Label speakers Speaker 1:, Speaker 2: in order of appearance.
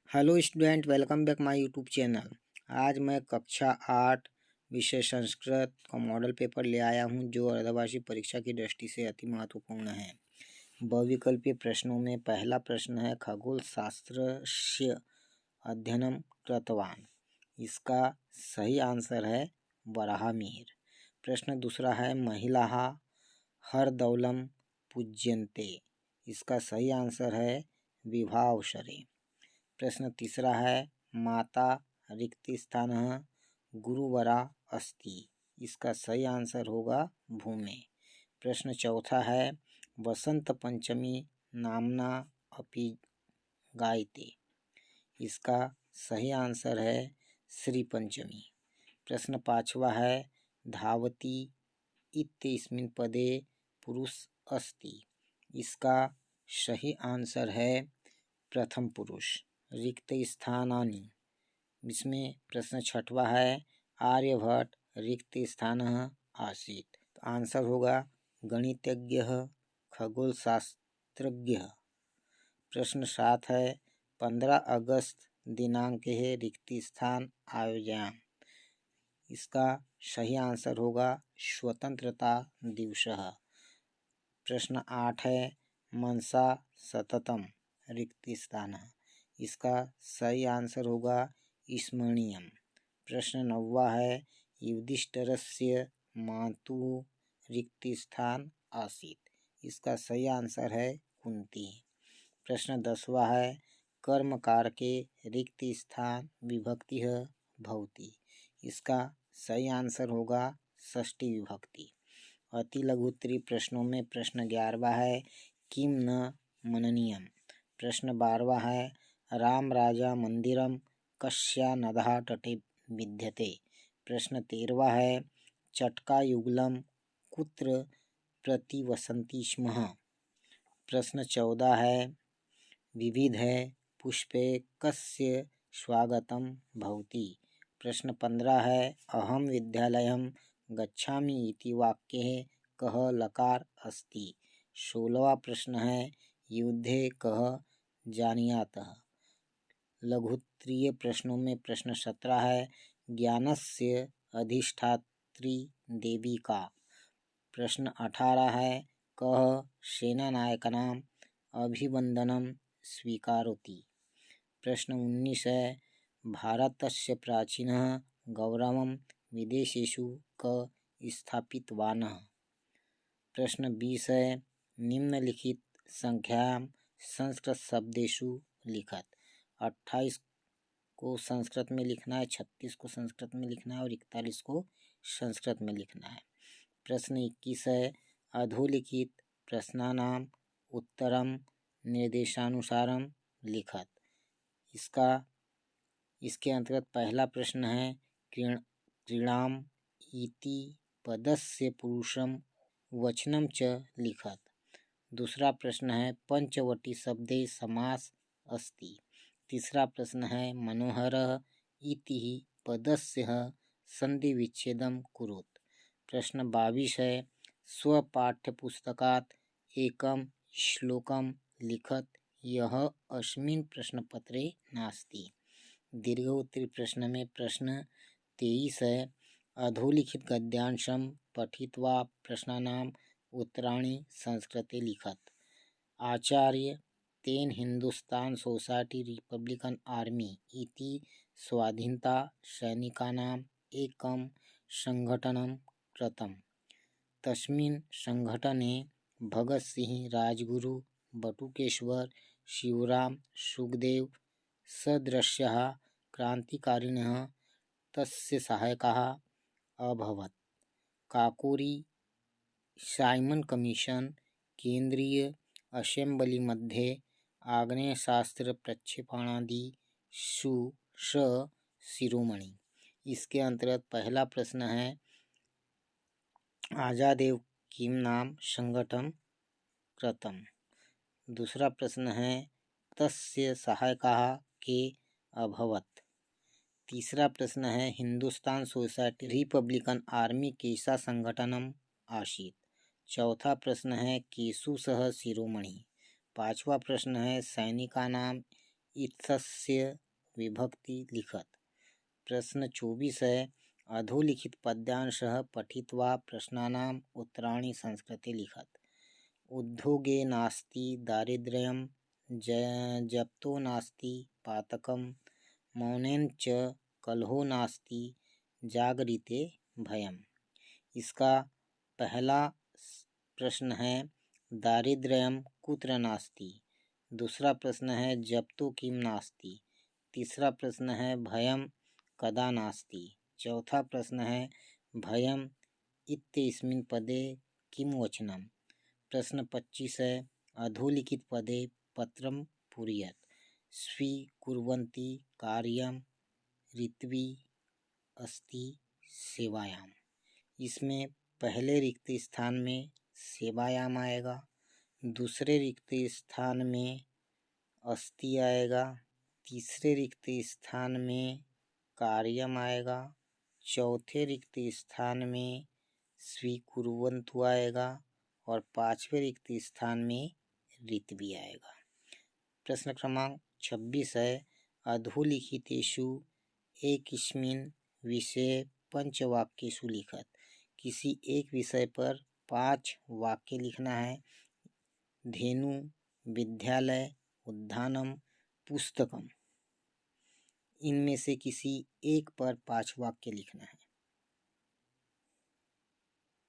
Speaker 1: Hello student, welcome back my YouTube channel. आज मैं कक्षा 8 विषय संस्कृत का मॉडल पेपर ले आया हूं, जो अर्धवार्षिक परीक्षा की दृष्टि से अति महत्वपूर्ण है। बहुविकल्पीय प्रश्नों में पहला प्रश्न है, खगोल शास्त्रस्य अध्ययनम कृतवान। इसका सही आंसर है वराहमिहिर। प्रश्न दूसरा है, महिलाः हरदौलम पूज्यन्ते। इसका सही आंसर है विभावसरे। प्रश्न तीसरा है, माता रिक्तस्थानः गुरुवरा अस्ति। इसका सही आंसर होगा भूमे। प्रश्न चौथा है, वसंत पंचमी नामना अपि गायते। इसका सही आंसर है श्री पंचमी। प्रश्न पांचवा है, धावती इत्यस्मिन् पदे पुरुष अस्ति। इसका सही आंसर है प्रथम पुरुष। रिक्त स्थानानि, इसमें प्रश्न छठवा है, आर्यभट्ट रिक्त स्थानः आसीत्। तो आंसर होगा गणितज्ञः खगोल शास्त्रज्ञः। प्रश्न 7 है, 15 अगस्त दिनांके रिक्त स्थान आयोजयाम। इसका सही आंसर होगा स्वतंत्रता दिवसः। प्रश्न 8 है, मनसा सततम रिक्त स्थानः। इसका सही आंसर होगा स्मरणीयम। प्रश्न 9 है, युधिष्ठिरस्य मातुः रिक्त स्थान आसीत्। इसका सही आंसर है कुंती। प्रश्न 10वां है, कर्मकारके रिक्त स्थान विभक्ति भवति। इसका सही आंसर होगा षष्ठी विभक्ति। अति लघु उत्तरीय प्रश्नों में प्रश्न 11वां है, किम न मननीयम। प्रश्न 12वां है, राम राजा मंदिरम कस्या नद्याः तटे विद्यते। प्रश्न 13वां है, चटका युगलम कुत्र प्रतिवसन्ति स्म। प्रश्न 14 है, विविधे पुष्पे कस्य स्वागतम भवति। प्रश्न 15 है, अहम विद्यालयं गच्छामि इति वाक्ये कः लकार अस्ति। 16वां प्रश्न है, युद्धे कः जानीयातः। लघुत्तरीय प्रश्नों में प्रश्न 17 है, ज्ञानस्य अधिष्ठात्री देवी का। प्रश्न 18 है, कः सेनानायकानाम् अभिवंदनं स्वीकरोति। प्रश्न 19 है, भारतस्य प्राचीनः गौरवं विदेशेषु कः स्थापितवानः। प्रश्न 20 है, निम्नलिखित संख्यायां संस्कृत शब्देषु लिखत। 28 को संस्कृत में लिखना है, 36 को संस्कृत में लिखना है और 41 को संस्कृत में लिखना है। प्रश्न 21 है, अधोलिखित प्रश्नानां उत्तरम निर्देशानुसारम लिखत। इसके अंतर्गत पहला प्रश्न है, क्रीडाम इति पदस्य पुरुषम वचनम च लिखत। दूसरा प्रश्न है, पंचवटी शब्दे समास अस्ति। तीसरा प्रश्न है, मनोहरः इति पदस्य संधि विच्छेदम कुरुत। प्रश्न 22 है, स्वपाठ्यपुस्तकात् एकं श्लोकं लिखत यः अस्मिन् प्रश्नपत्रे नास्ति। दीर्घोत्तरीय प्रश्न में प्रश्न 23 है, अधोलिखित गद्यांशं पठित्वा प्रश्नानाम् उत्तराणि संस्कृते लिखत। आचार्य तेन हिंदुस्तान सोसाइटी रिपब्लिकन आर्मी इति स्वाधीनता सैनिकानाम् एकं संघटनं कृतम्। तस्मिन् संघटने भगत सिंह, राजगुरु, बटुकेश्वर, शिवराम, सुखदेव सदृशाः क्रान्तिकारिणः तस्य सहायकाः अभवत्। काकोरी साइमन कमीशन, केंद्रीय असेंबली मध्ये आग्नेयास्त्र प्रक्षेपणादिषु शिरोमणि। इसके अंतर्गत पहला प्रश्न है, आजादेव किम नाम संगठन कृतम। दूसरा प्रश्न है, तस्य सहायकाः के अभवत्। तीसरा प्रश्न है, हिंदुस्तान सोसाइटी रिपब्लिकन आर्मी कैसा संगठनम आसीत्। चौथा प्रश्न है, केषु सह शिरोमणि। पांचवा प्रश्न है, सैनिकानाम इत्यस्य विभक्ति लिखत। प्रश्न 24 है अधोलिखित पद्यांशः पठित्वा प्रश्नानाम् उत्तराणि संस्कृते लिखत। उद्योगे नास्ति दारिद्र्यं जप्तो नास्ति पातकं मौनेन च कलहो नास्ति जागरिते भयम्। इसका पहला प्रश्न है दारिद्र्यं कुत्र नास्ति। दूसरा प्रश्न है जप्तो किम नास्ति। तीसरा प्रश्न है भयम कदा नास्ति। चौथा प्रश्न है भयम इत्यस्मिन् पदे किम वचनम। प्रश्न 25 है अधोलिखित पदे पत्रम पूरयत। स्वीकुर्वन्ति कार्यम ऋत्वी अस्ति सेवायाम। इसमें पहले रिक्त स्थान में सेवायाम आएगा, दूसरे रिक्त स्थान में अस्ति आएगा, तीसरे रिक्त स्थान में कार्यम आएगा, चौथे रिक्त स्थान में स्वीकुर्वन्तु आएगा और पांचवें रिक्त स्थान में ऋत्वी आएगा। प्रश्न क्रमांक 26 है अधोलिखितेषु एकस्मिन् विषये पंचवाक्येषु लिखत। किसी एक विषय पर 5 वाक्य लिखना है। धेनु, विद्यालय, उद्यानम, पुस्तकम, इनमें से किसी एक पर 5 वाक्य लिखना है।